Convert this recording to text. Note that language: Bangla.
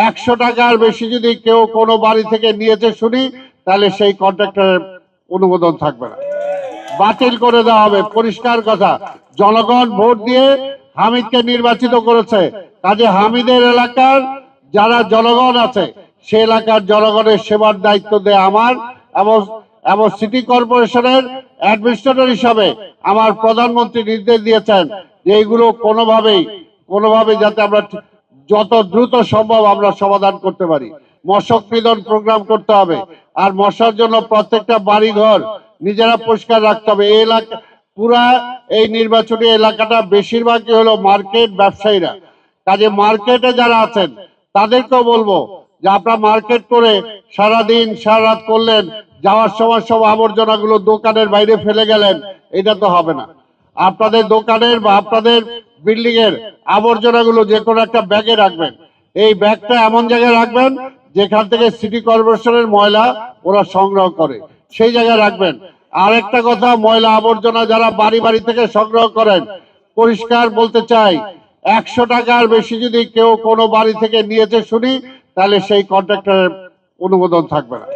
100 টাকার বেশি যদি কেউ কোনো বাড়ি থেকে নিয়েছে শুনি, তাহলে সেই কন্ট্রাক্টরের অনুমোদন থাকবে না, বাতিল করে দেওয়া হবে। পরিষ্কার কথা, জনগণ ভোট দিয়ে হামিদকে নির্বাচিত করেছে, কাজে হামিদের এলাকার যারা জনগণ আছে সে এলাকার জনগণের সেবার দায়িত্ব দেয় আমার, এবং এবং সিটি কর্পোরেশনের অ্যাডমিনিস্ট্রেটর হিসাবে আমার প্রধানমন্ত্রী নির্দেশ দিয়েছেন যে এইগুলো কোনোভাবে যাতে আমরা যত দ্রুত সম্ভব আমরা সমাধান করতে পারি। মশক নিধন প্রোগ্রাম করতে হবে, আর মশার জন্য প্রত্যেকটা বাড়ি ঘর নিজেরা পরিষ্কার রাখতে হবে। এই এলাকা পুরা এই নির্বাচনী এলাকাটা বেশিরভাগই হলো মার্কেট ব্যবসায়ীরা, কাজে মার্কেটে যারা আছেন তাদেরকেও বলবো যে আপনারা মার্কেট করে সারাদিন সারা রাত করলেন, যাওয়ার সময় সব আবর্জনাগুলো দোকানের বাইরে ফেলে গেলেন, এটা তো হবে না। আপনাদের দোকানের বা আপনাদের বিল্ডিং এর আবর্জনাগুলো যে কোনো একটা ব্যাগে রাখবেন। এই ব্যাগটা এমন জায়গায় রাখবেন যেখান থেকে সিটি কর্পোরেশনের ময়লা ওরা সংগ্রহ করে, সেই জায়গায় রাখবেন। আরেকটা কথা, ময়লা আবর্জনা যারা বাড়ি বাড়ি থেকে সংগ্রহ করেন, পরিষ্কার বলতে চাই, 100 টাকার বেশি যদি কেউ কোনো বাড়ি থেকে নিয়েছে শুনি, তাহলে সেই কন্ট্রাক্টরের অনুমোদন থাকবে না।